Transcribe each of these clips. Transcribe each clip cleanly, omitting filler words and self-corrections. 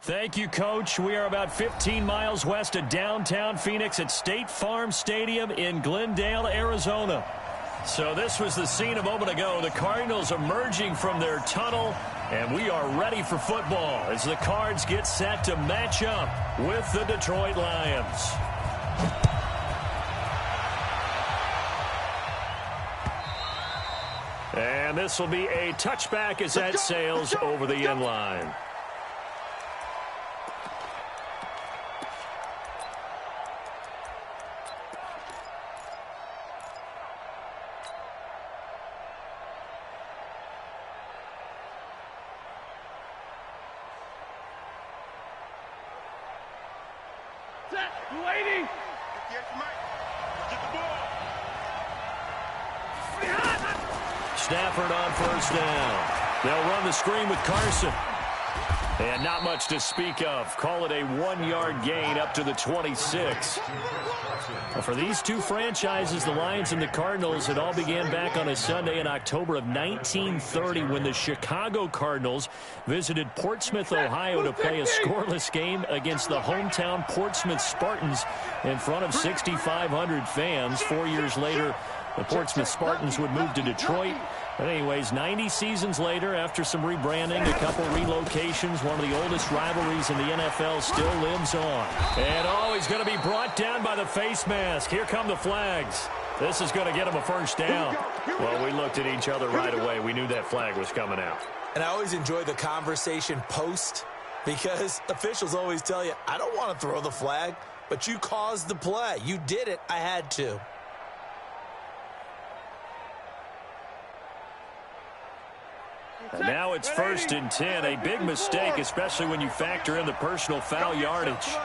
Thank you, Coach. We are about 15 miles west of downtown Phoenix at State Farm Stadium in Glendale, Arizona. So this was the scene a moment ago. The Cardinals emerging from their tunnel, and we are ready for football as the Cards get set to match up with the Detroit Lions. And this will be a touchback as that sails over the end line. Waiting. Get the ball. Stafford on first down. They'll run the screen with Carson. And not much to speak of. Call it a 1-yard gain up to the 26. Well, for these two franchises, the Lions and the Cardinals, it all began back on a Sunday in October of 1930 when the Chicago Cardinals visited Portsmouth, Ohio to play a scoreless game against the hometown Portsmouth Spartans in front of 6,500 fans. 4 years later, the Portsmouth Spartans would move to Detroit. But anyways, 90 seasons later, after some rebranding, a couple relocations, one of the oldest rivalries in the NFL still lives on. And he's going to be brought down by the face mask. Here come the flags. This is going to get him a first down. Well, we looked at each other right away. We knew that flag was coming out. And I always enjoy the conversation post because officials always tell you, I don't want to throw the flag, but you caused the play. You did it. I had to. And now it's 1st and 10. A big mistake, especially when you factor in the personal foul yardage.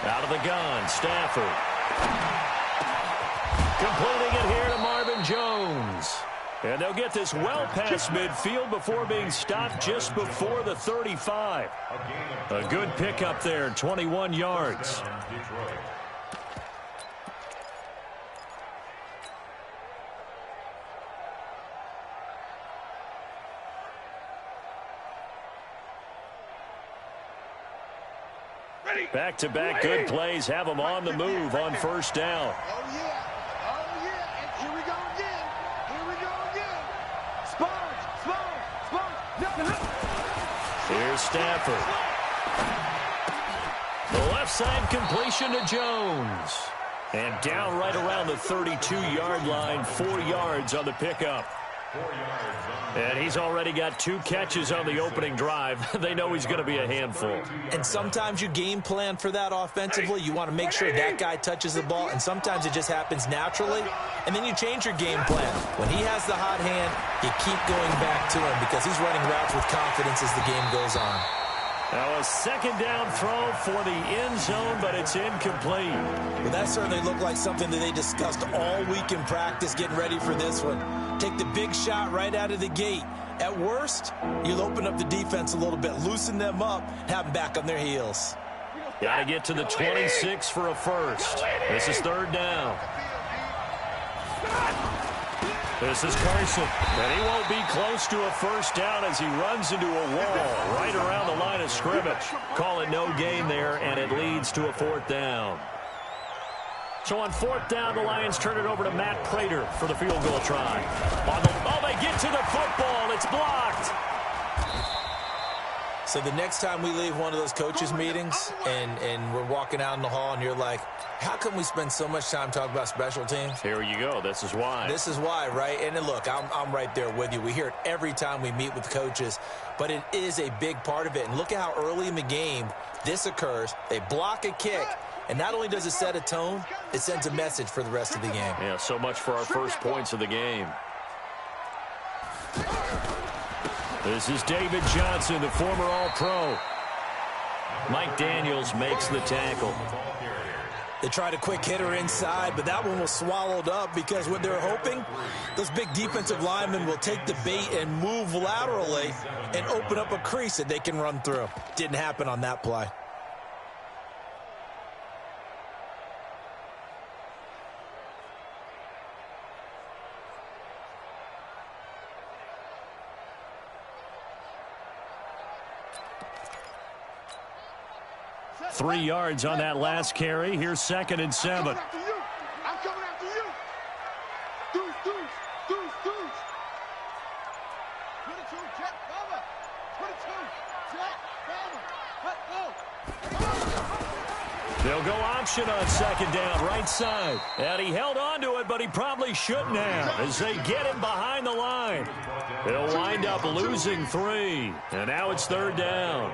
Out of the gun, Stafford. Completing it here to Marvin Jones. And they'll get this well past midfield before being stopped just before the 35. A good pickup there, 21 yards. Back-to-back good plays have them on the move on first down. Oh, yeah. Oh, yeah. And here we go again. Here we go again. Sponge. Here's Stafford. The left side completion to Jones. And down right around the 32-yard line, 4 yards on the pickup. And he's already got 2 catches on the opening drive. They know he's going to be a handful. And sometimes you game plan for that offensively. You want to make sure that guy touches the ball, and sometimes it just happens naturally. And then you change your game plan. When he has the hot hand, you keep going back to him because he's running routes with confidence as the game goes on. Now a second down throw for the end zone, but it's incomplete. Well, that certainly looked like something that they discussed all week in practice getting ready for this one. Take the big shot right out of the gate. At worst, you'll open up the defense a little bit, loosen them up, have them back on their heels. Got to get to the 26 for a first. This is 3rd down. This is Carson, and he won't be close to a first down as he runs into a wall right around the line of scrimmage. Call it no gain there, and it leads to a 4th down. So on 4th down, the Lions turn it over to Matt Prater for the field goal try. They get to the football. It's blocked. So the next time we leave one of those coaches' meetings and we're walking out in the hall and you're like, how come we spend so much time talking about special teams? Here you go. This is why. This is why, right? And look, I'm right there with you. We hear it every time we meet with coaches, but it is a big part of it. And look at how early in the game this occurs. They block a kick, and not only does it set a tone, it sends a message for the rest of the game. Yeah, so much for our first points of the game. This is David Johnson, the former All-Pro. Mike Daniels makes the tackle. They tried a quick hitter inside, but that one was swallowed up because what they're hoping, those big defensive linemen will take the bait and move laterally and open up a crease that they can run through. Didn't happen on that play. 3 yards on that last carry. Here's 2nd and 7. I'm coming after you. Deuce, deuce, deuce, deuce. 22, check, cover. 22, check, cover. They'll go option on 2nd down, right side. And he held on to it, but he probably shouldn't have as they get him behind the line. They'll wind up losing 3. And now it's 3rd down.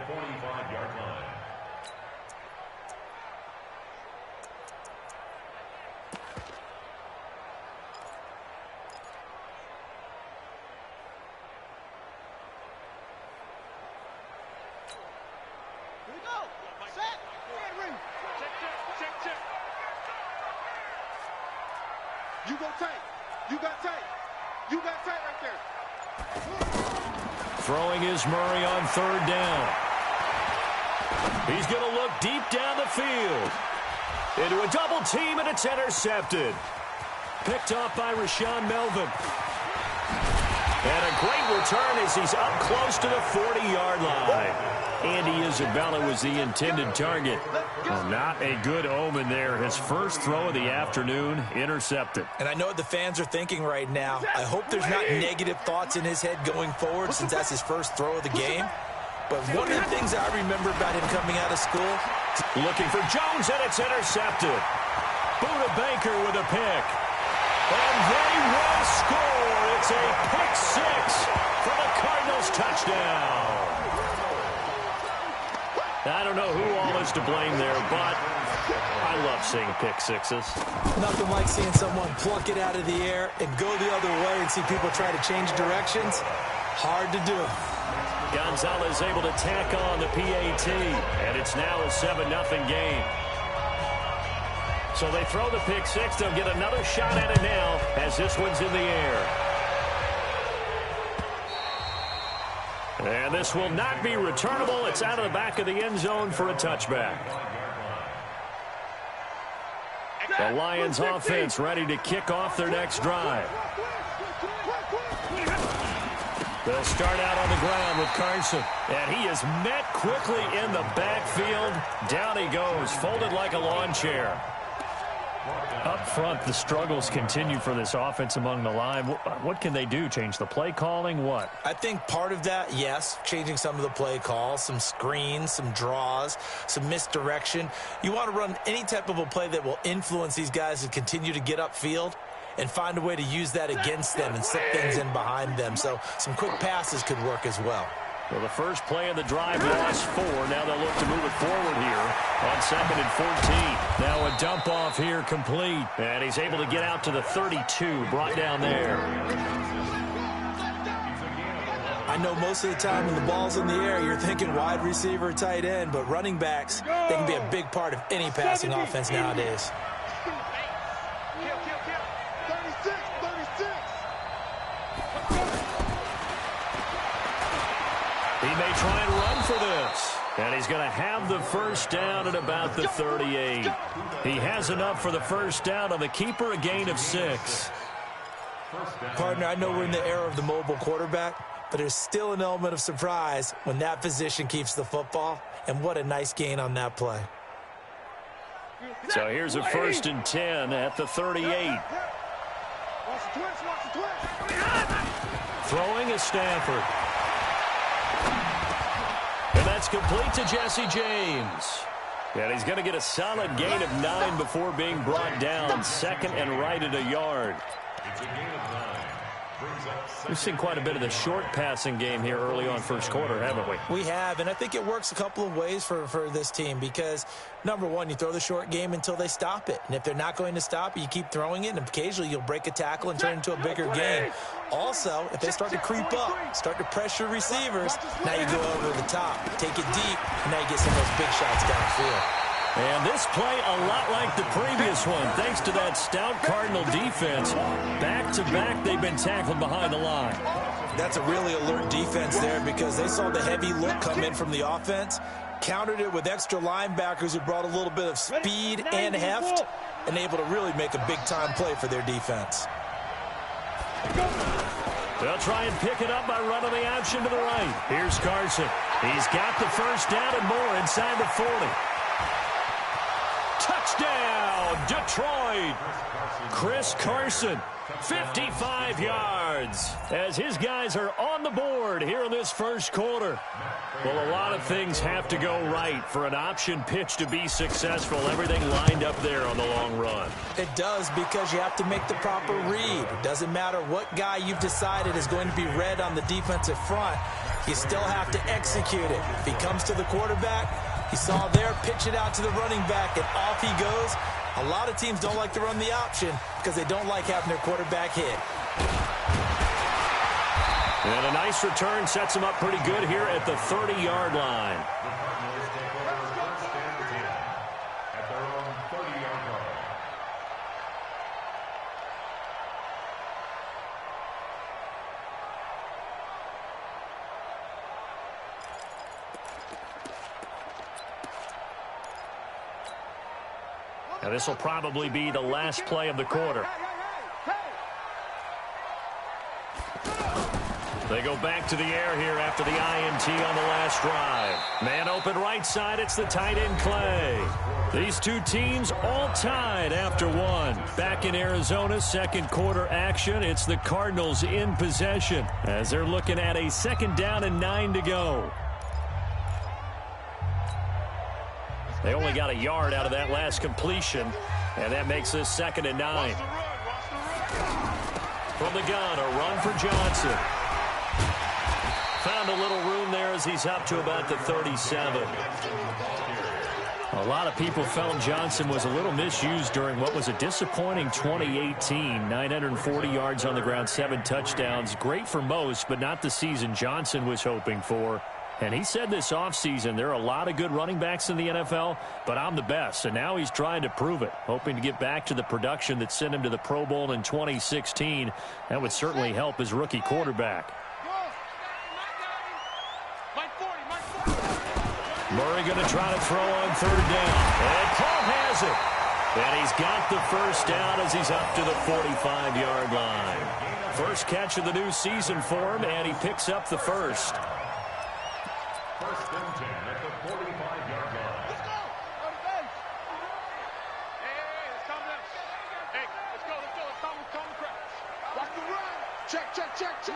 You go tight. You got tight. You got tight right there. Throwing is Murray on 3rd down. He's going to look deep down the field. Into a double team, and it's intercepted. Picked off by Rashawn Melvin. And a great return as he's up close to the 40-yard line. Andy Isabella was the intended target. Well, not a good omen there. His first throw of the afternoon intercepted. And I know what the fans are thinking right now. I hope there's not negative thoughts in his head going forward since that's his first throw of the game. But one of the things I remember about him coming out of school. Looking for Jones, and it's intercepted. Buda Baker with a pick. And they will score. It's a pick 6 for the Cardinals touchdown. I don't know who all is to blame there, but I love seeing pick 6s. Nothing like seeing someone pluck it out of the air and go the other way and see people try to change directions. Hard to do. Gonzalez able to tack on the PAT, and it's now a 7-0 game. So they throw the pick 6. They'll get another shot at it now as this one's in the air. And this will not be returnable. It's out of the back of the end zone for a touchback. The Lions offense ready to kick off their next drive. They'll start out on the ground with Carson. And he is met quickly in the backfield. Down he goes, folded like a lawn chair. Up front, the struggles continue for this offense among the line. What can they do? Change the play calling? What? I think part of that, yes, changing some of the play calls, some screens, some draws, some misdirection. You want to run any type of a play that will influence these guys to continue to get upfield and find a way to use that against them and slip things in behind them. So some quick passes could work as well. Well, the first play of the drive lost 4. Now they'll look to move it forward here on 2nd and 14. Now a dump off here complete. And he's able to get out to the 32, brought down there. I know most of the time when the ball's in the air, you're thinking wide receiver, tight end, but running backs, they can be a big part of any passing offense nowadays. 36, 36. He may try and run for this. And he's going to have the first down at about the 38. He has enough for the first down on the keeper, a gain of 6. Partner, I know we're in the era of the mobile quarterback, but there's still an element of surprise when that position keeps the football. And what a nice gain on that play. So here's a 1st and 10 at the 38. Watch the twist, watch the twist. Throwing is Stafford. And that's complete to Jesse James. And he's going to get a solid gain of 9 before being brought down. 2nd and right at a yard. We've seen quite a bit of the short passing game here early on first quarter, haven't we? We have, and I think it works a couple of ways for this team because, number one, you throw the short game until they stop it. And if they're not going to stop it, you keep throwing it, and occasionally you'll break a tackle and turn it into a bigger game. Also, if they start to creep up, start to pressure receivers, now you go over the top, take it deep, and now you get some of those big shots downfield. And this play a lot like the previous one, thanks to that stout Cardinal defense. Back-to-back, they've been tackled behind the line. That's a really alert defense there because they saw the heavy look come in from the offense, countered it with extra linebackers who brought a little bit of speed and heft, and able to really make a big-time play for their defense. They'll try and pick it up by running the option to the right. Here's Carson. He's got the first down and more inside the 40. Touchdown, Detroit. Chris Carson, 55 yards, as his guys are on the board here in this first quarter. Well, a lot of things have to go right for an option pitch to be successful. Everything lined up there on the long run. It does, because you have to make the proper read. It doesn't matter what guy you've decided is going to be read on the defensive front. You still have to execute it. If he comes to the quarterback, he saw there, pitch it out to the running back, and off he goes. A lot of teams don't like to run the option because they don't like having their quarterback hit. And a nice return sets him up pretty good here at the 30-yard line. Now this will probably be the last play of the quarter. They go back to the air here after the INT on the last drive. Man open right side, it's the tight end Clay. These two teams all tied after one. Back in Arizona, second quarter action. It's the Cardinals in possession as they're looking at a 2nd down and 9 to go. They only got a yard out of that last completion, and that makes this 2nd and 9. From the gun, a run for Johnson. Found a little room there as he's up to about the 37. A lot of people felt Johnson was a little misused during what was a disappointing 2018. 940 yards on the ground, 7 touchdowns. Great for most, but not the season Johnson was hoping for. And he said this offseason, there are a lot of good running backs in the NFL, but I'm the best. And now he's trying to prove it, hoping to get back to the production that sent him to the Pro Bowl in 2016. That would certainly help his rookie quarterback. Murray going to try to throw on 3rd down. And Paul has it. And he's got the first down as he's up to the 45-yard line. First catch of the new season for him, and he picks up the first. First and 10 at the 45-yard line. Let's go. Hey, it's time to Hey, let's go. It's time to crash. Watch the run. Check. Focus.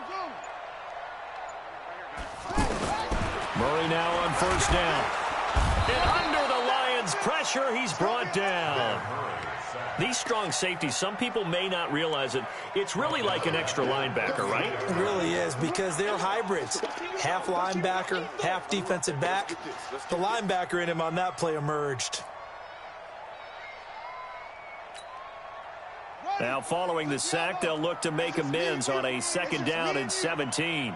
Zoom. Murray now on 1st down. And under the Lions' pressure, he's brought down. These strong safeties, some people may not realize it. It's really like an extra linebacker, right? It really is, because they're hybrids. Half linebacker, half defensive back. The linebacker in him on that play emerged. Now following the sack, they'll look to make amends on a 2nd down and 17.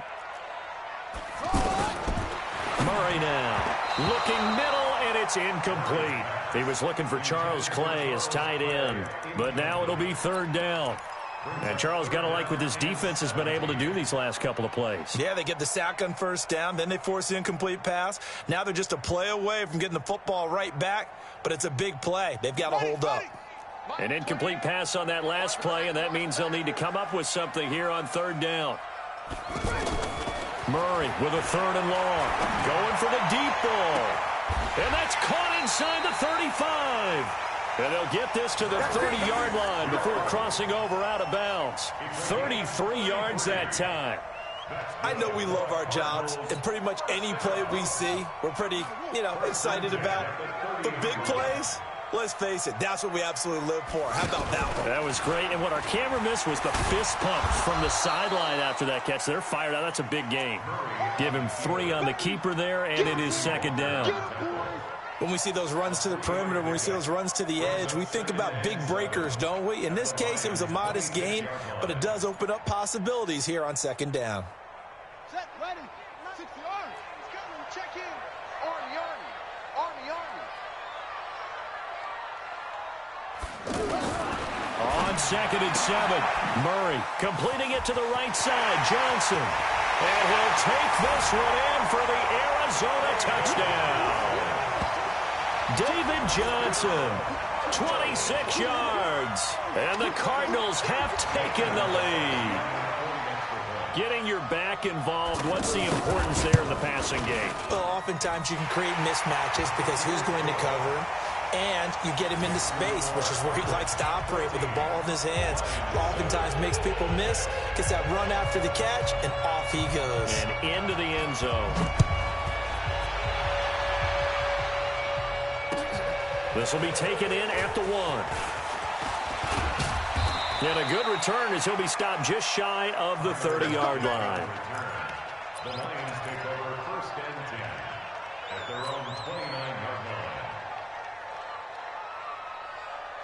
Murray now looking middle, and it's incomplete. He was looking for Charles Clay as tight end, but now it'll be 3rd down. And Charles got to like what this defense has been able to do these last couple of plays. Yeah, they get the sack on 1st down, then they force the incomplete pass. Now they're just a play away from getting the football right back, but it's a big play. They've got to hold up. An incomplete pass on that last play, and that means they'll need to come up with something here on 3rd down. Murray with a 3rd and long. Going for the deep ball. And that's caught inside the 35. And they'll get this to the 30-yard line before crossing over out of bounds. 33 yards that time. I know we love our jobs, and pretty much any play we see, we're pretty, excited about. The big plays, let's face it, that's what we absolutely live for. How about that one? That was great, and what our camera missed was the fist pump from the sideline after that catch. They're fired out. That's a big game. Give him 3 on the keeper there, and it is 2nd down. When we see those runs to the perimeter, when we see those runs to the edge, we think about big breakers, don't we? In this case, it was a modest gain, but it does open up possibilities here on 2nd down. Set, ready. 6 yards. Let's go. Check in. Army. On 2nd and 7, Murray completing it to the right side. Johnson. And he'll take this one in for the Arizona touchdown. David Johnson, 26 yards. And the Cardinals have taken the lead. Getting your back involved, what's the importance there in the passing game? Well, oftentimes you can create mismatches because who's going to cover him? And you get him into space, which is where he likes to operate with the ball in his hands. Oftentimes makes people miss, gets that run after the catch, and off he goes. And into the end zone. This will be taken in at the 1. And a good return as he'll be stopped just shy of the 30-yard line. The Lions take over first and 10 at their own 29-yard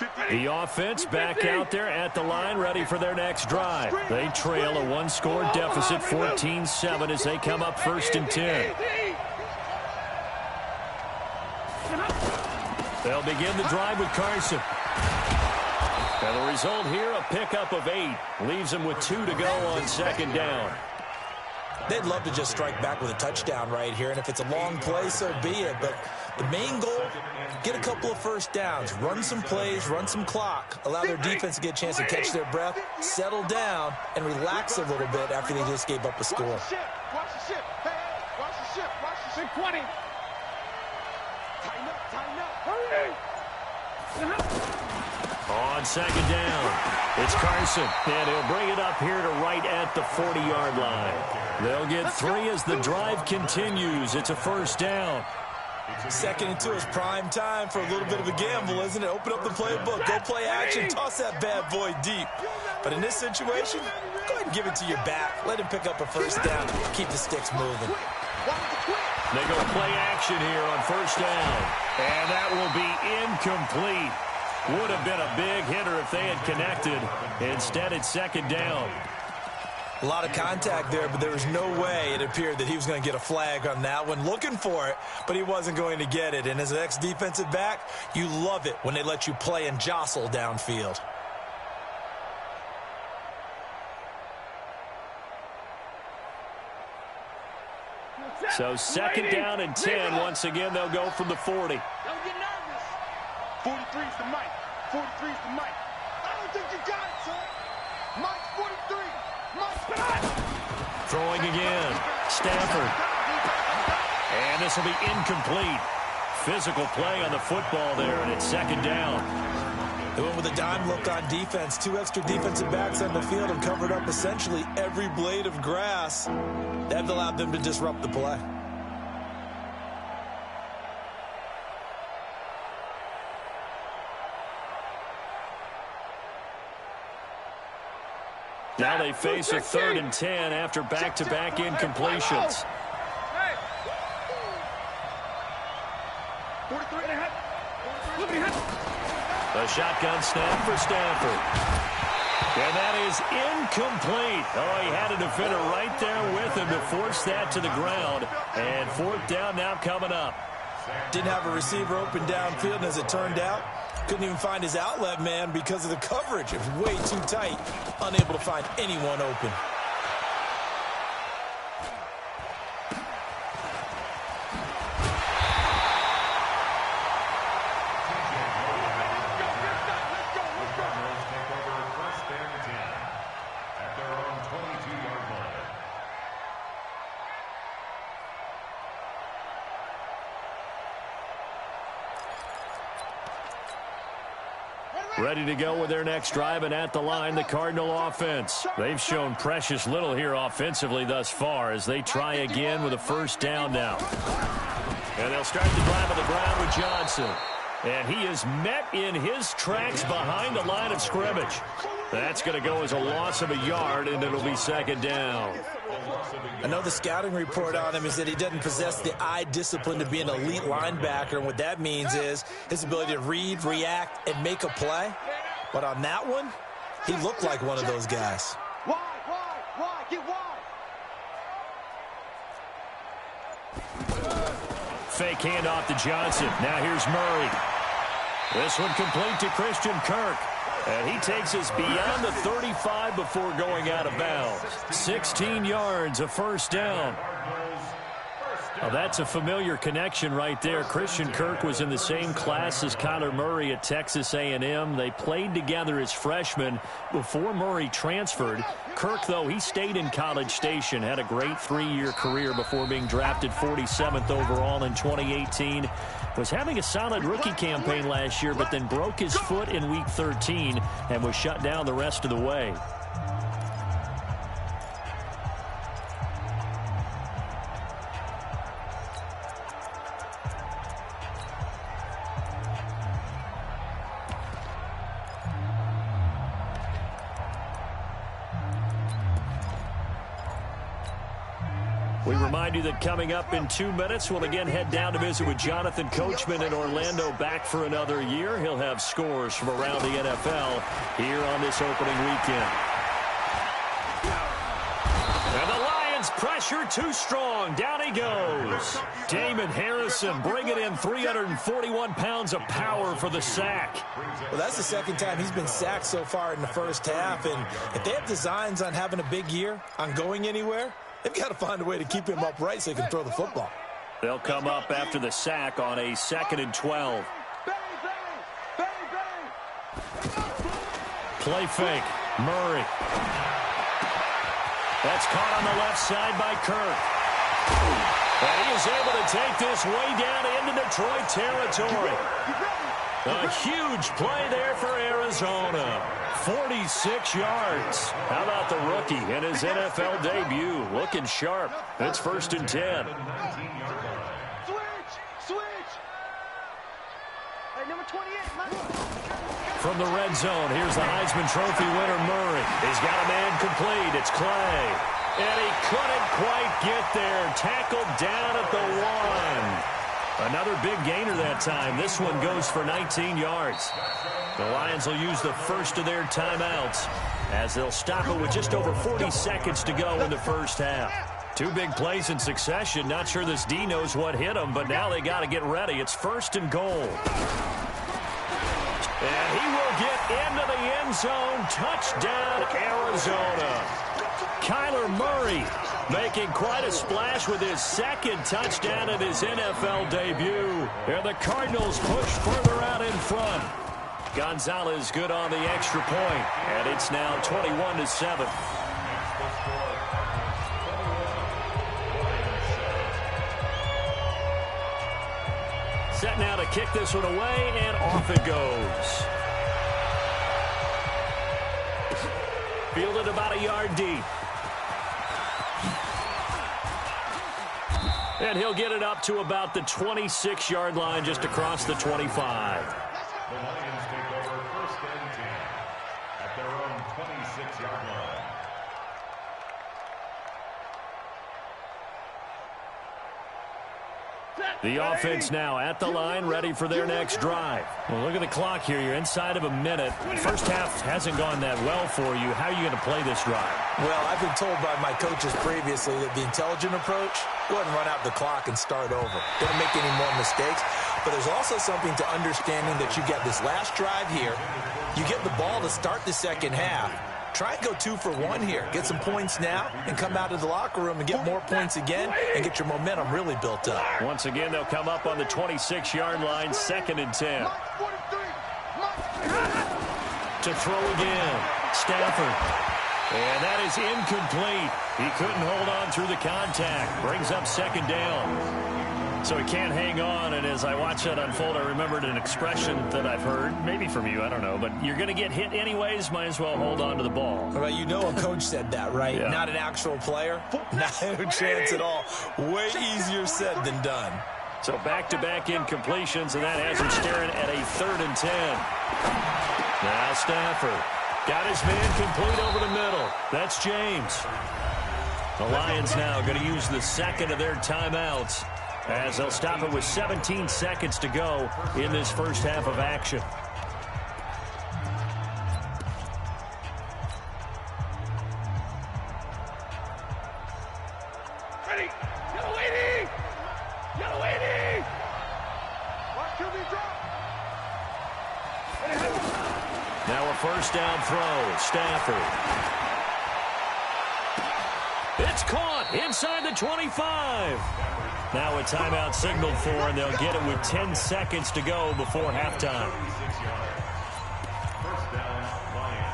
line. The offense back out there at the line, ready for their next drive. They trail a one-score deficit, 14-7, as they come up first and 10. They'll begin the drive with Carson. And the result here, a pickup of 8. Leaves them with 2 to go on second down. They'd love to just strike back with a touchdown right here, and if it's a long play, so be it. But the main goal, get a couple of first downs, run some plays, run some clock, allow their defense to get a chance to catch their breath, settle down, and relax a little bit after they just gave up a score. Watch the ship. Hey, watch the ship. Watch the ship. 20. Tighten up. Hurry. On second down, it's Carson, and he'll bring it up here to right at the 40-yard line. They'll get 3 as the drive continues. It's a first down. Second and 2 is prime time for a little bit of a gamble, isn't it? Open up the playbook, go play action, toss that bad boy deep. But in this situation, go ahead and give it to your back. Let him pick up a first down. Keep the sticks moving. They go play action here on first down, and that will be incomplete. Would have been a big hitter if they had connected. Instead, it's second down. A lot of contact there, but there was no way it appeared that he was going to get a flag on that one. Looking for it, but he wasn't going to get it. And as an ex-defensive back, you love it when they let you play and jostle downfield. So second down and 10. Once again, they'll go from the 40. Don't get nervous. 43's the mic. 43's the mic. I don't think you got it, son. Mike's 43. Mike's Throwing again. Stafford. And this will be incomplete. Physical play on the football there, and it's second down. They went with a dime look on defense. 2 extra defensive backs on the field and covered up essentially every blade of grass. That allowed them to disrupt the play. Now they face a 3rd and 10 after back-to-back incompletions. 43 and a half. A shotgun snap for Stafford. And that is incomplete. Oh, he had a defender right there with him to force that to the ground. And 4th down now coming up. Didn't have a receiver open downfield, and as it turned out, couldn't even find his outlet man because of the coverage. It was way too tight, unable to find anyone open. Ready to go with their next drive, and at the line, the Cardinal offense. They've shown precious little here offensively thus far as they try again with a first down now. And they'll start the drive on the ground with Johnson. And he is met in his tracks behind the line of scrimmage. That's going to go as a loss of a yard, and it'll be second down. I know the scouting report on him is that he doesn't possess the eye discipline to be an elite linebacker. And what that means is his ability to read, react, and make a play. But on that one, he looked like one of those guys. Wide, get wide. Fake handoff to Johnson. Now here's Murray. This one complete to Christian Kirk. And he takes us beyond the 35 before going out of bounds. 16 yards, a first down. Well, that's a familiar connection right there. Christian Kirk was in the same class as Kyler Murray at Texas A&M. They played together as freshmen before Murray transferred. Kirk, though, he stayed in College Station, had a great 3-year career before being drafted 47th overall in 2018. Was having a solid rookie campaign last year, but then broke his foot in Week 13 and was shut down the rest of the way. We remind you that coming up in 2 minutes, we'll again head down to visit with Jonathan Coachman in Orlando, back for another year. He'll have scores from around the NFL here on this opening weekend. And the Lions pressure too strong. Down he goes. Damon Harrison bringing in 341 pounds of power for the sack. Well, that's the second time he's been sacked so far in the first half. And if they have designs on having a big year, on going anywhere, they've got to find a way to keep him upright so he can throw the football. They'll come up after the sack on a 2nd and 12. Play fake. Murray. That's caught on the left side by Kirk. And he is able to take this way down into Detroit territory. A huge play there for Arizona. 46 yards. How about the rookie in his NFL debut? Looking sharp. It's 1st and 10. Switch. Hey, number 28. From the red zone, here's the Heisman Trophy winner, Murray. He's got a man complete. It's Clay. And he couldn't quite get there. Tackled down at the 1. Another big gainer that time. This one goes for 19 yards. The Lions will use the first of their timeouts as they'll stop it with just over 40 seconds to go in the first half. 2 big plays in succession. Not sure this D knows what hit them, but now they got to get ready. It's 1st and goal. And he will get into the end zone. Touchdown, Arizona. Kyler Murray making quite a splash with his 2nd touchdown in his NFL debut. And the Cardinals push further out in front. Gonzalez good on the extra point, and it's now 21-7. Set now to kick this one away, and off it goes. Fielded about a yard deep. And he'll get it up to about the 26-yard line, just across the 25. The Lions take over 1st and 10 at their own 26-yard line. The offense now at the line, ready for their next drive. Well, look at the clock here. You're inside of a minute. First half hasn't gone that well for you. How are you going to play this drive? Well, I've been told by my coaches previously that the intelligent approach, go ahead and run out the clock and start over. Don't make any more mistakes. But there's also something to understanding that you get this last drive here. You get the ball to start the second half. Try and go 2 for 1 here. Get some points now and come out of the locker room and get more points again and get your momentum really built up. Once again, they'll come up on the 26-yard line, 2nd and 10. To throw again, Stafford. And that is incomplete. He couldn't hold on through the contact. Brings up 2nd down. So he can't hang on, and as I watch that unfold, I remembered an expression that I've heard, maybe from you, I don't know, but you're going to get hit anyways, might as well hold on to the ball. Well, you know a coach said that, right? Yeah. Not an actual player. No chance at all. Way easier said than done. So back-to-back incompletions, and that has him staring at a 3rd and 10. Now Stafford got his man complete over the middle. That's James. The Lions now going to use the 2nd of their timeouts, as they'll stop it with 17 seconds to go in this first half of action. Ready. Yellow 80. Yellow 80. Watch QB drop. Now a 1st down throw. Stafford. It's caught inside the 25. Now a timeout signaled for, and they'll get it with 10 seconds to go before halftime. First down, Lions.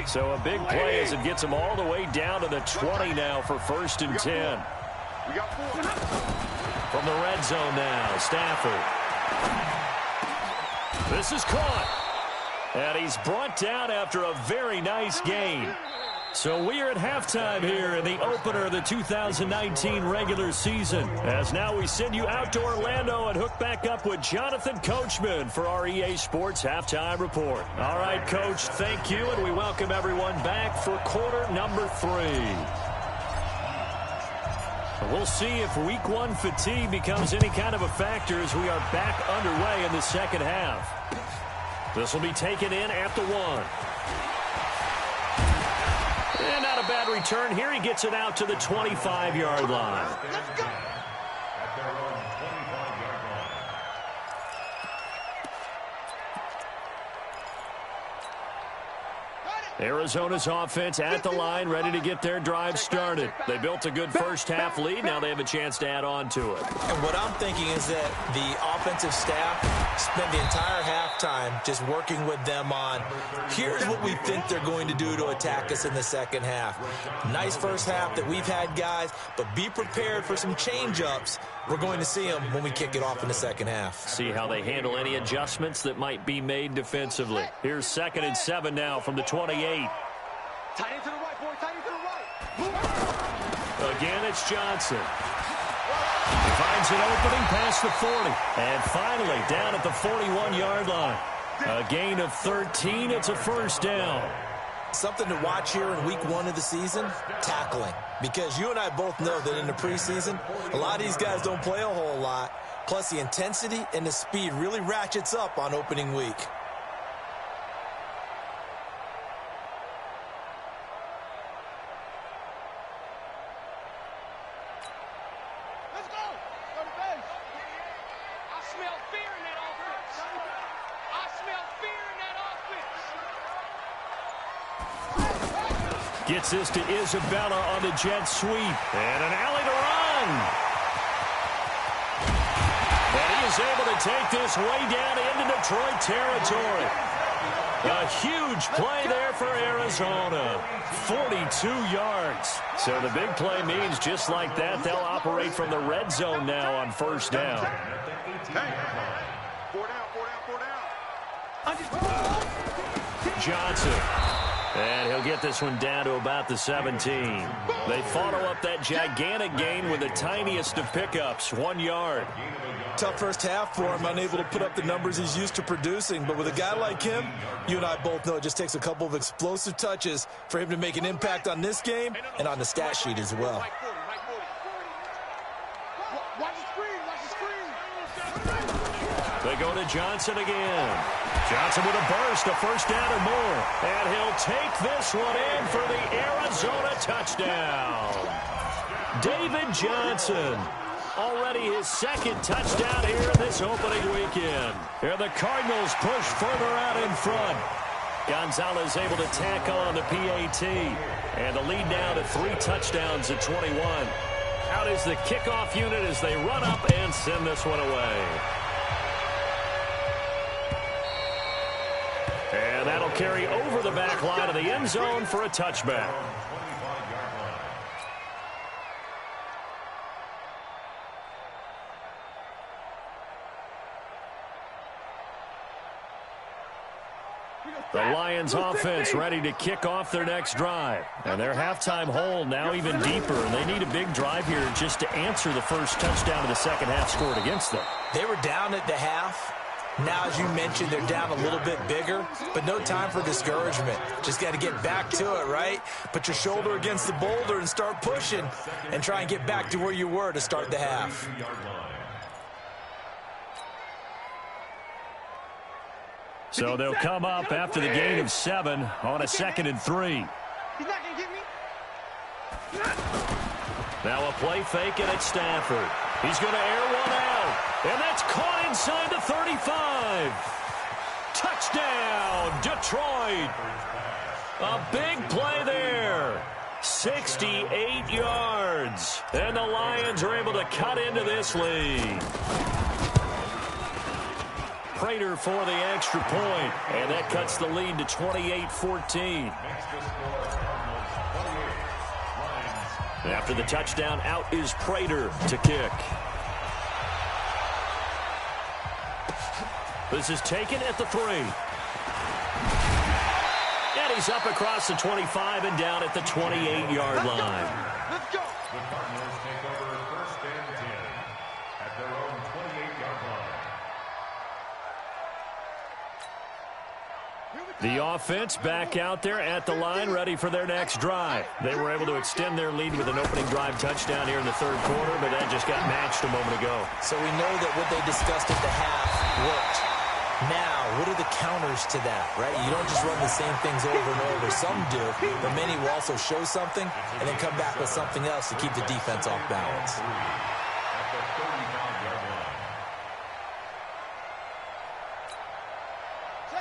So a big play as it gets them all the way down to the 20 now for 1st and 10. We got 4. From the red zone now, Stafford. This is caught. And he's brought down after a very nice gain. So we are at halftime here in the opener of the 2019 regular season. As now we send you out to Orlando and hook back up with Jonathan Coachman for our EA Sports Halftime Report. All right, Coach, thank you, and we welcome everyone back for quarter number 3. We'll see if week 1 fatigue becomes any kind of a factor as we are back underway in the second half. This will be taken in at the 1. And not a bad return here. He gets it out to the 25-yard line. Let's go. At their own 25-yard line. Arizona's offense at the line, ready to get their drive started. They built a good first half lead. Now they have a chance to add on to it. And what I'm thinking is that the offensive staff spent the entire halftime just working with them on, here's what we think they're going to do to attack us in the second half. Nice first half that we've had, guys, but be prepared for some change-ups. We're going to see them when we kick it off in the second half. See how they handle any adjustments that might be made defensively. Here's 2nd and 7 now from the 28. Tight end to the right, boy. Tight end to the right. Again, it's Johnson. He finds an opening past the 40. And finally, down at the 41-yard line. A gain of 13. It's a first down. Something to watch here in week 1 of the season, tackling. Because you and I both know that in the preseason, a lot of these guys don't play a whole lot. Plus, the intensity and the speed really ratchets up on opening week. Let's go. Go to base. I smell fear in that offense. I smell fear in that offense. Gets this to Isabella on the jet sweep. And an alley to run. And he is able to take this way down into Detroit territory. A huge play there for Arizona. 42 yards. So the big play means just like that, they'll operate from the red zone now on first down. Hey. 4 down, 4 down, 4 down. Johnson. And he'll get this one down to about the 17. They follow up that gigantic gain with the tiniest of pickups, 1 yard. Tough first half for him, unable to put up the numbers he's used to producing. But with a guy like him, you and I both know it just takes a couple of explosive touches for him to make an impact on this game and on the stat sheet as well. Right 40, right 40. Watch the screen, watch the screen. They go to Johnson again. Johnson with a burst, a first down or more. And he'll take this one in for the Arizona touchdown. David Johnson. Already his 2nd touchdown here in this opening weekend. Here the Cardinals push further out in front. Gonzalez able to tackle on the PAT. And the lead now to 3 touchdowns at 21. Out is the kickoff unit as they run up and send this one away. And that'll carry over the back line of the end zone for a touchback. The Lions offense ready to kick off their next drive. And their halftime hole now even deeper. And they need a big drive here just to answer the first touchdown of the second half scored against them. They were down at the half. Now, as you mentioned, they're down a little bit bigger, but no time for discouragement. Just got to get back to it, right? Put your shoulder against the boulder and start pushing and try and get back to where you were to start the half. So they'll come up after the gain of 7 on a 2nd and 3. He's not going to get me. Now a play fake and it's Stafford. He's going to air one out. And that's caught inside the 35. Touchdown. Touchdown, Detroit. A big play there. 68 yards. And the Lions are able to cut into this lead. Prater for the extra point, and that cuts the lead to 28-14. After the touchdown, out is Prater to kick. This is taken at the 3. And he's up across the 25 and down at the 28-yard line. Let's go. The Cardinals take over first and 10 at their own 28-yard line. The offense back out there at the line, ready for their next drive. They were able to extend their lead with an opening drive touchdown here in the third quarter, but that just got matched a moment ago. So we know that what they discussed at the half worked. Now, what are the counters to that, right? You don't just run the same things over and over. Some do, but many will also show something and then come back with something else to keep the defense off balance.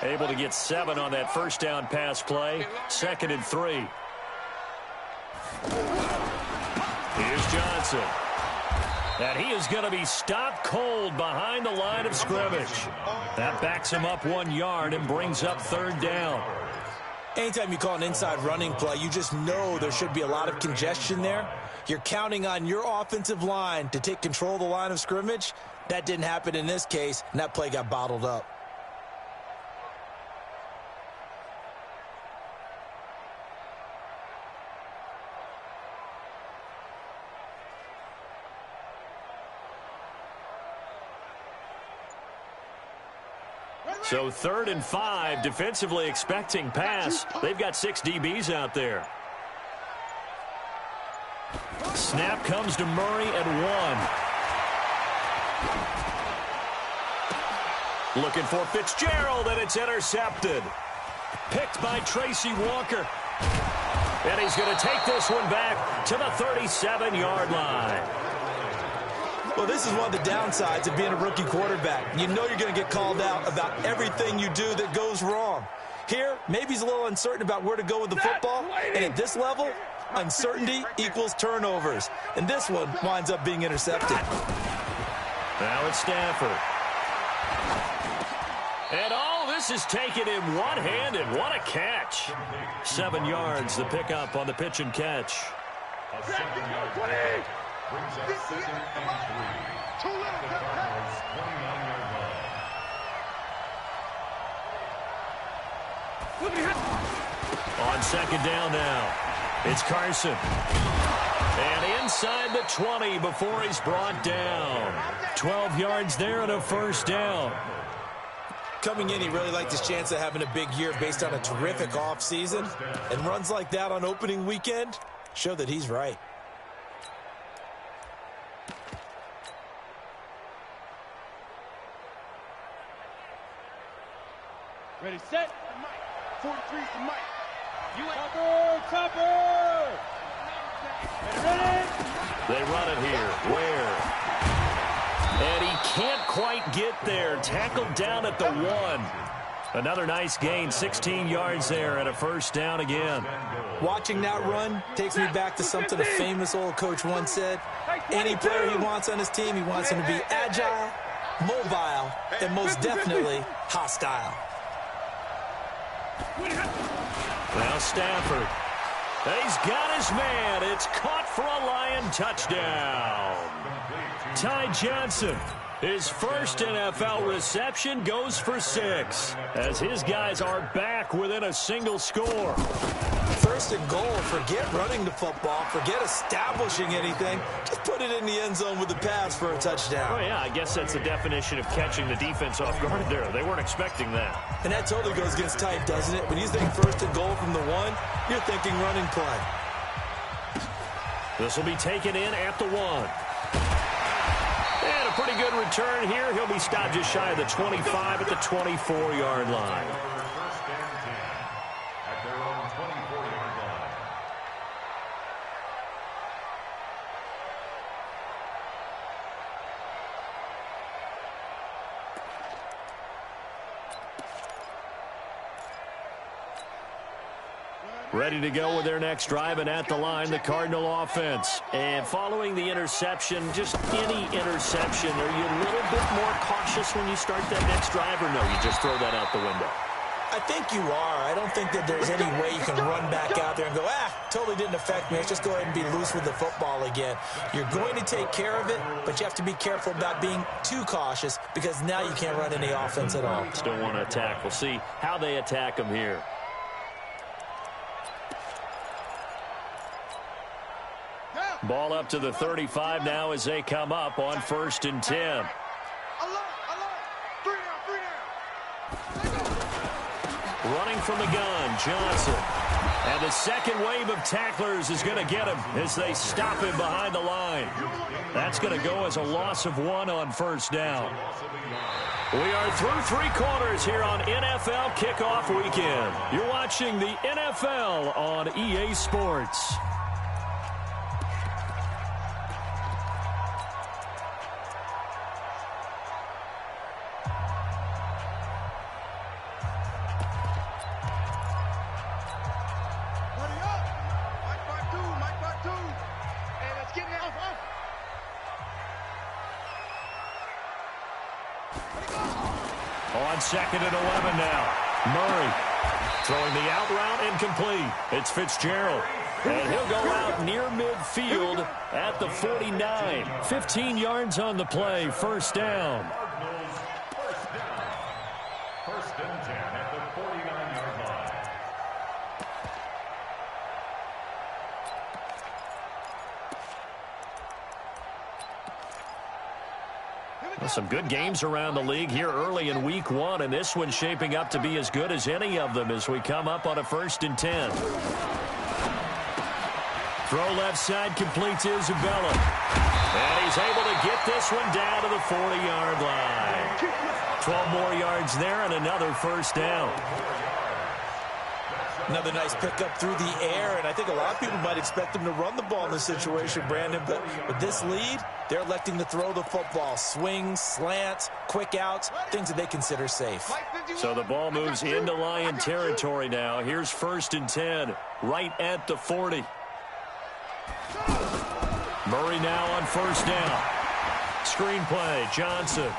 Able to get 7 on that first down pass play. 2nd and 3. Here's Johnson. And he is going to be stopped cold behind the line of scrimmage. That backs him up 1 yard and brings up 3rd down. Anytime you call an inside running play, you just know there should be a lot of congestion there. You're counting on your offensive line to take control of the line of scrimmage. That didn't happen in this case, and that play got bottled up. So 3rd and 5, defensively expecting pass. They've got 6 DBs out there. Snap comes to Murray at 1. Looking for Fitzgerald, and it's intercepted. Picked by Tracy Walker. And he's going to take this one back to the 37-yard line. Well, this is one of the downsides of being a rookie quarterback. You know you're going to get called out about everything you do that goes wrong. Here, maybe he's a little uncertain about where to go with the football. And at this level, uncertainty equals turnovers. And this one winds up being intercepted. Now it's Stafford. And all this is taken in one hand, and what a catch. 7 yards, the pickup on the pitch and catch. A 7-yard play brings up 2nd and 3 at the Cardinals' 29-yard line. On 2nd down now, it's Carson. And inside the 20 before he's brought down. 12 yards there and a 1st down. Coming in, he really liked his chance of having a big year based on a terrific offseason. And runs like that on opening weekend show that he's right. Ready, set. 43 is the mic. You Topper! Ready? They run it here. Where? And he can't quite get there. Tackled down at the 1. Another nice gain, 16 yards there and a 1st down again. Watching that run takes me back to something a famous old coach once said. Any player he wants on his team, he wants him to be agile, mobile, and most definitely hostile. Now Stafford. He's got his man. It's caught for a Lion touchdown. Ty Johnson, his first NFL reception, goes for 6 as his guys are back within a single score. 1st and goal. Forget running the football. Forget establishing anything. Just put it in the end zone with the pass for a touchdown. Oh, yeah, I guess that's the definition of catching the defense off guard there. They weren't expecting that. And that totally goes against type, doesn't it? When you think 1st and goal from the 1, you're thinking running play. This will be taken in at the 1. And a pretty good return here. He'll be stopped just shy of the 25 at the 24-yard line. First and 10 at their own 24-yard line. Ready to go with their next drive, and at the line, the Cardinal offense. And following the interception, just any interception, are you a little bit more cautious when you start that next drive, or no, you just throw that out the window? I think you are. I don't think that there's any way you can run back out there and go, totally didn't affect me. Let's just go ahead and be loose with the football again. You're going to take care of it, but you have to be careful about being too cautious because now you can't run any offense at all. Still want to attack. We'll see how they attack them here. Ball up to the 35 now as they come up on 1st and 10. Running from the gun, Johnson. And the second wave of tacklers is going to get him as they stop him behind the line. That's going to go as a loss of 1 on 1st down. We are through 3 quarters here on NFL Kickoff Weekend. You're watching the NFL on EA Sports. On 2nd and 11 now. Murray throwing the out route incomplete. It's Fitzgerald. And he'll go out near midfield at the 49. 15 yards on the play. 1st down. First and 10 at the 49-yard line. Some good games around the league here early in week 1, and this one's shaping up to be as good as any of them as we come up on a 1st and 10. Throw left side, completes Isabella. And he's able to get this one down to the 40-yard line. 12 more yards there and another 1st down. Another nice pickup through the air, and I think a lot of people might expect them to run the ball in this situation, Brandon, but with this lead, they're electing to throw the football. Swings, slants, quick outs, things that they consider safe. So the ball moves into Lion territory now. Here's 1st and 10, right at the 40. Murray now on 1st down. Screen play, Johnson.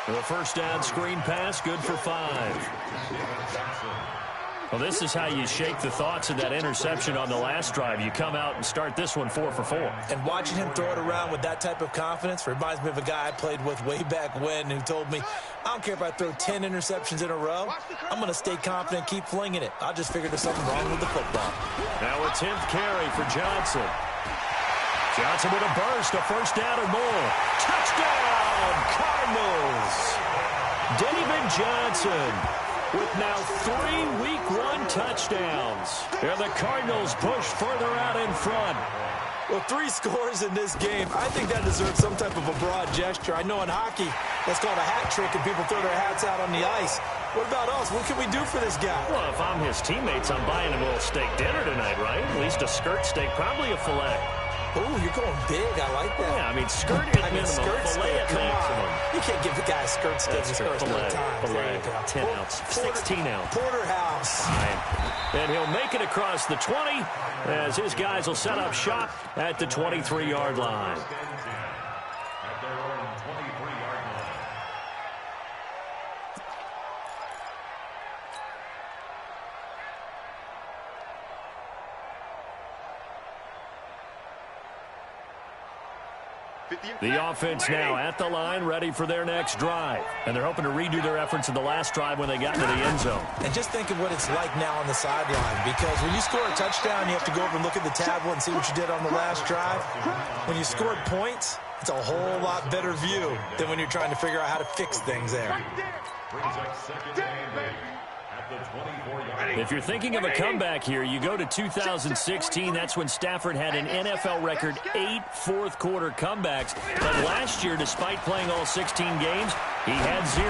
The 1st down screen pass, good for 5. Well, this is how you shake the thoughts of that interception on the last drive. You come out and start this one 4 for 4. And watching him throw it around with that type of confidence reminds me of a guy I played with way back when who told me, I don't care if I throw 10 interceptions in a row. I'm going to stay confident, keep flinging it. I just figured there's something wrong with the football. Now a 10th carry for Johnson. Johnson with a burst, a 1st down or more. Touchdown, Cardinals. David Johnson with now 3 week 1 touchdowns. And the Cardinals push further out in front. Well, 3 scores in this game. I think that deserves some type of a broad gesture. I know in hockey, that's called a hat trick, and people throw their hats out on the ice. What about us? What can we do for this guy? Well, if I'm his teammates, I'm buying him a little steak dinner tonight, right? At least a skirt steak, probably a filet. Oh, you're going big. I like that. Yeah, I mean, skirt at minimum, filet at maximum. You can't give the guy a skirt steak. That's fair. Filet, 10 ounce, 16 ounce. Porterhouse. And he'll make it across the 20 as his guys will set up shop at the 23-yard line. At their own 23-yard line. The offense now at the line, ready for their next drive. And they're hoping to redo their efforts in the last drive when they got into the end zone. And just think of what it's like now on the sideline, because when you score a touchdown, you have to go over and look at the tablet and see what you did on the last drive. When you scored points, it's a whole lot better view than when you're trying to figure out how to fix things there. Brings up 2nd and 8 at the 24-yard line. If you're thinking of a comeback here, you go to 2016. That's when Stafford had an NFL record 8 fourth-quarter comebacks. But last year, despite playing all 16 games, he had 0.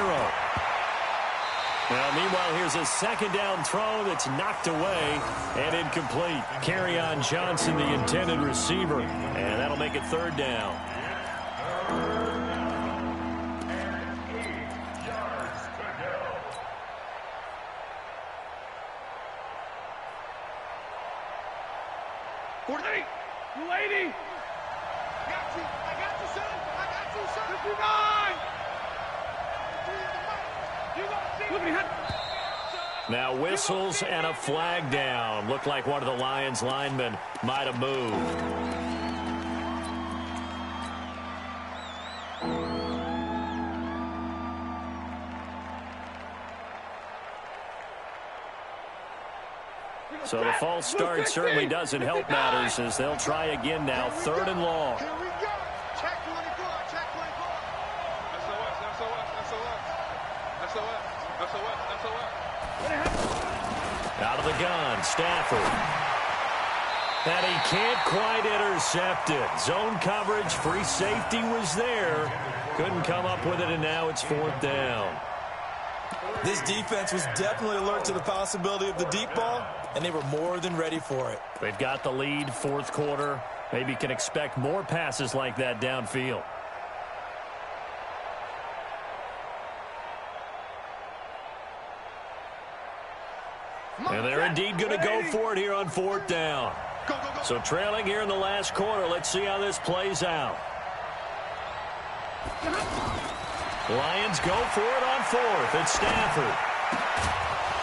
Now, meanwhile, here's a 2nd down throw that's knocked away and incomplete. Kerryon Johnson, the intended receiver. And that'll make it 3rd down. 48. 280. I got you, son. I got you, son. 59. You got Now whistles and a flag down. Looked like one of the Lions linemen might have moved. So the false start certainly doesn't help matters as they'll try again now. 3rd and long. Here we go. Check 24. Check 24. Out of the gun, Stafford. And he can't quite intercept it. Zone coverage, free safety was there. Couldn't come up with it, and now it's 4th down. This defense was definitely alert to the possibility of the deep ball, and they were more than ready for it. They've got the lead, 4th quarter. Maybe can expect more passes like that downfield. And they're indeed going to go for it here on 4th down. So trailing here in the last quarter. Let's see how this plays out. Lions go for it on 4th. It's Stafford.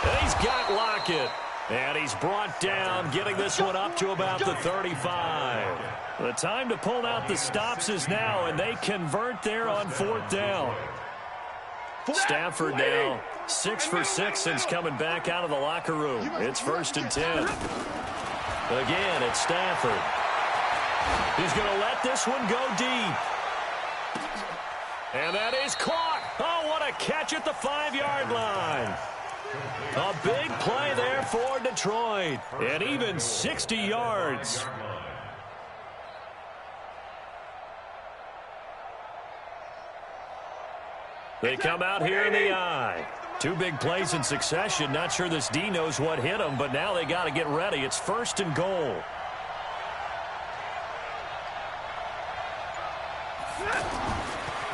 And he's got Lockett. And he's brought down, getting this one up to about the 35. The time to pull out the stops is now, and they convert there on 4th down. Stafford now 6 for 6 since coming back out of the locker room. It's 1st and 10. Again, it's Stafford. He's going to let this one go deep. And that is caught. Oh, what a catch at the 5-yard line. A big play there for Detroit. And even 60 yards. They come out here in the eye. 2 big plays in succession. Not sure this D knows what hit him, but now they got to get ready. It's 1st and goal.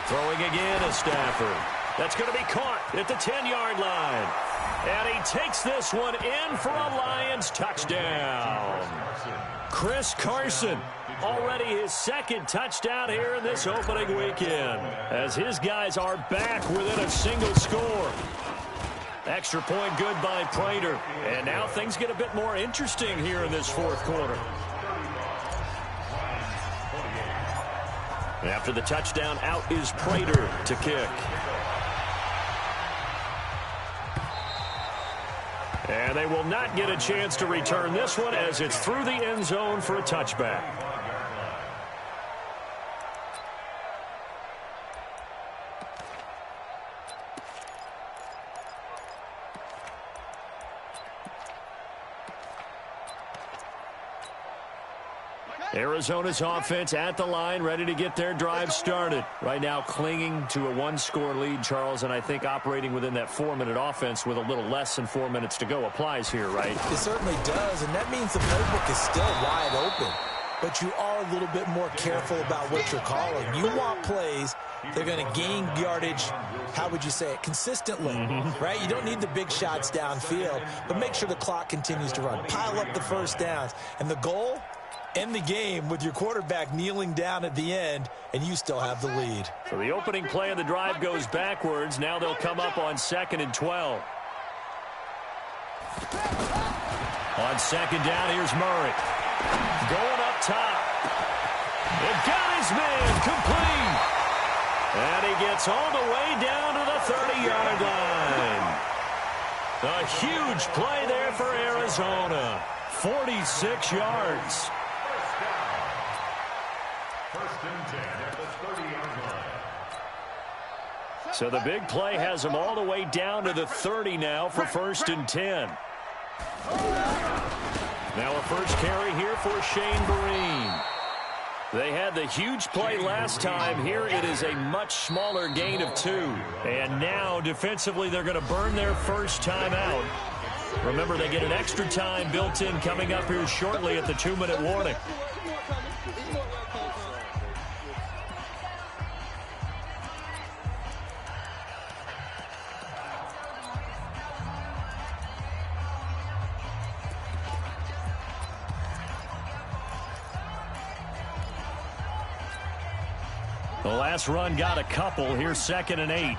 Throwing again is Stafford. That's going to be caught at the 10-yard line. And he takes this one in for a Lions touchdown. Chris Carson, already his 2nd touchdown here in this opening weekend, as his guys are back within a single score. Extra point good by Prater. And now things get a bit more interesting here in this 4th quarter. After the touchdown, out is Prater to kick. And they will not get a chance to return this one as it's through the end zone for a touchback. Arizona's offense at the line, ready to get their drive started. Right now clinging to a 1-score lead, Charles, and I think operating within that 4-minute offense with a little less than 4 minutes to go applies here, right? It certainly does, and that means the playbook is still wide open. But you are a little bit more careful about what you're calling. You want plays they're going to gain yardage, how would you say it, consistently, right? You don't need the big shots downfield, but make sure the clock continues to run. Pile up the first downs. And the goal? End the game with your quarterback kneeling down at the end, and you still have the lead. So the opening play of the drive goes backwards. Now they'll come up on 2nd and 12. On 2nd down, here's Murray. Going up top. It got his man complete. And he gets all the way down to the 30-yard line. A huge play there for Arizona. 46 yards. So the big play has them all the way down to the 30 now for 1st and 10. Now a first carry here for Shane Vereen. They had the huge play last time. Here it is a much smaller gain of 2. And now defensively they're going to burn their first time out. Remember, they get an extra time built in coming up here shortly at the 2-minute warning. The last run got a couple. Here's 2nd and 8.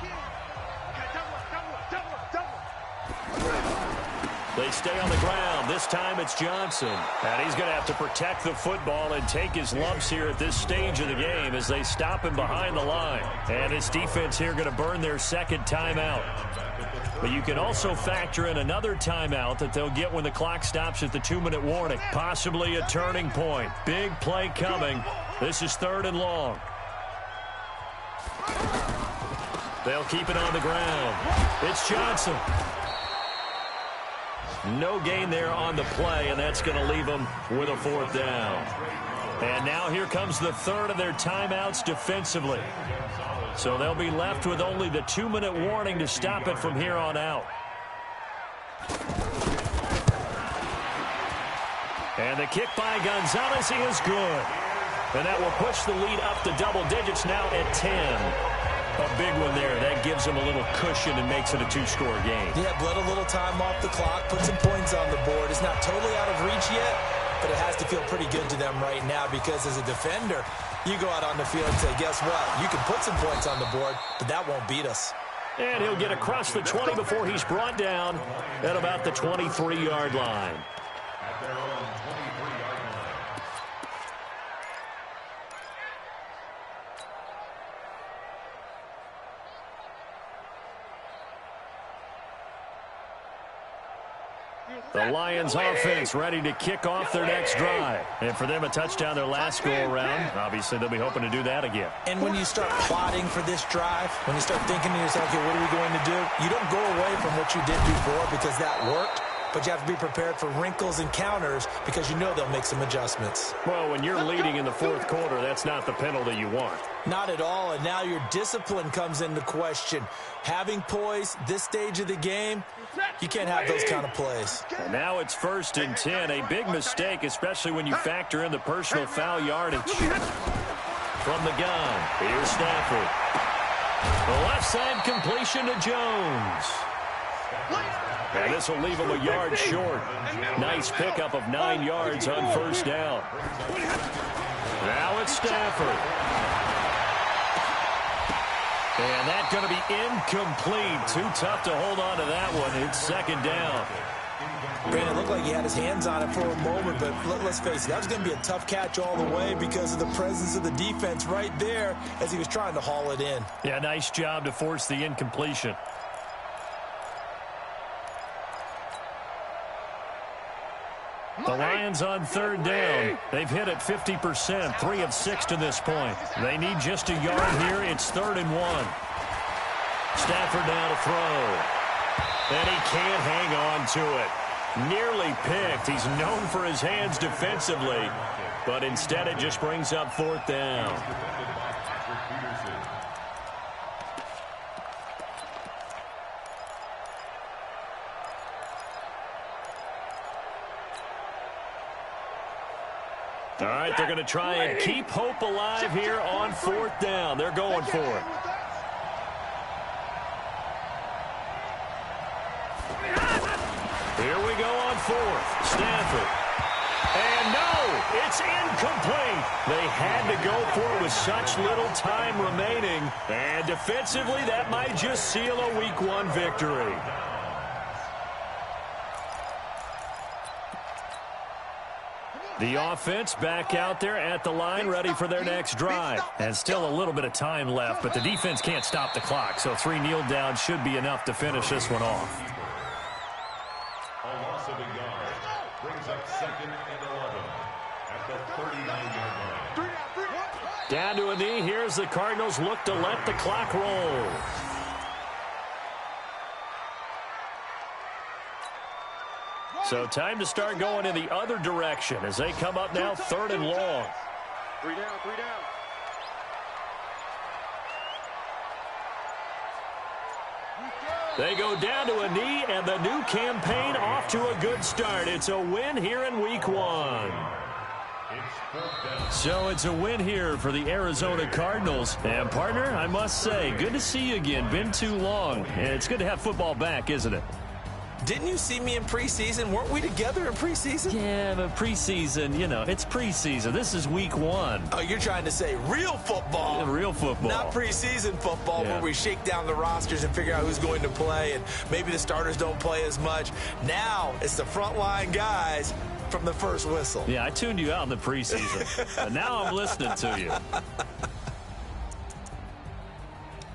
They stay on the ground. This time it's Johnson. And he's going to have to protect the football and take his lumps here at this stage of the game as they stop him behind the line. And his defense here going to burn their 2nd timeout. But you can also factor in another timeout that they'll get when the clock stops at the 2-minute warning. Possibly a turning point. Big play coming. This is 3rd and long. They'll keep it on the ground. It's Johnson. No gain there on the play, and that's going to leave them with a 4th down. And now here comes the 3rd of their timeouts defensively. So they'll be left with only the 2-minute warning to stop it from here on out. And the kick by Gonzalez is good. And that will push the lead up to double digits now at 10. A big one there. That gives them a little cushion and makes it a 2-score game. Yeah, bled a little time off the clock, put some points on the board. It's not totally out of reach yet, but it has to feel pretty good to them right now because as a defender, you go out on the field and say, guess what? You can put some points on the board, but that won't beat us. And he'll get across the 20 before he's brought down at about the 23-yard line. At their own 23-yard line. The Lions offense ready to kick off their next drive. And for them, a touchdown their last go-around. Obviously, they'll be hoping to do that again. And when you start plotting for this drive, when you start thinking to yourself, okay, what are we going to do? You don't go away from what you did before because that worked. But you have to be prepared for wrinkles and counters because you know they'll make some adjustments. Well, when you're leading in the 4th quarter, that's not the penalty you want. Not at all, and now your discipline comes into question. Having poise this stage of the game, you can't have those kind of plays. And now it's 1st and 10, a big mistake, especially when you factor in the personal foul yardage. From the gun, here's Stafford. The left side completion to Jones. And this will leave him a yard short. Nice pickup of 9 yards on 1st down. Now it's Stafford. And that's going to be incomplete. Too tough to hold on to that one. It's 2nd down. Brandon, it looked like he had his hands on it for a moment, but let's face it, that was going to be a tough catch all the way because of the presence of the defense right there as he was trying to haul it in. Yeah, nice job to force the incompletion. The Lions on 3rd down. They've hit it 50%, 3 of 6 to this point. They need just a yard here. It's 3rd and 1. Stafford now to throw. And he can't hang on to it. Nearly picked. He's known for his hands defensively, but instead it just brings up 4th down. All right, they're going to try and keep hope alive here on 4th down. They're going for it. Here we go on 4th. Stafford. And no, it's incomplete. They had to go for it with such little time remaining. And defensively, that might just seal a Week 1 victory. The offense back out there at the line, ready for their next drive. And still a little bit of time left, but the defense can't stop the clock, so 3 kneel downs should be enough to finish this one off. A loss of a yard brings up 2nd and 11 at the 39-yard line. Down to a knee. Here's the Cardinals look to let the clock roll. So time to start going in the other direction as they come up now 3rd and long. 3 down, 3 down. They go down to a knee, and the new campaign off to a good start. It's a win here in Week 1. So it's a win here for the Arizona Cardinals. And, partner, I must say, good to see you again. Been too long. And it's good to have football back, isn't it? Didn't you see me in preseason? Weren't we together in preseason? Yeah, but preseason, you know, it's preseason. This is week 1. Oh, you're trying to say real football. Yeah, real football. Not preseason football where we shake down the rosters and figure out who's going to play, and maybe the starters don't play as much. Now it's the frontline guys from the first whistle. Yeah, I tuned you out in the preseason. But now I'm listening to you.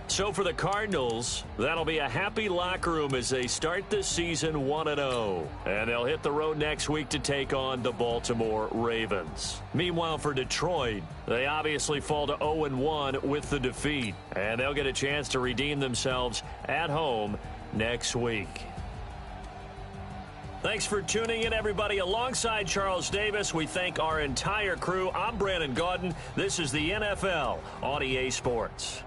So for the Cardinals, that'll be a happy locker room as they start this season 1-0. And they'll hit the road next week to take on the Baltimore Ravens. Meanwhile, for Detroit, they obviously fall to 0-1 with the defeat. And they'll get a chance to redeem themselves at home next week. Thanks for tuning in, everybody. Alongside Charles Davis, we thank our entire crew. I'm Brandon Gaudin. This is the NFL on EA Sports.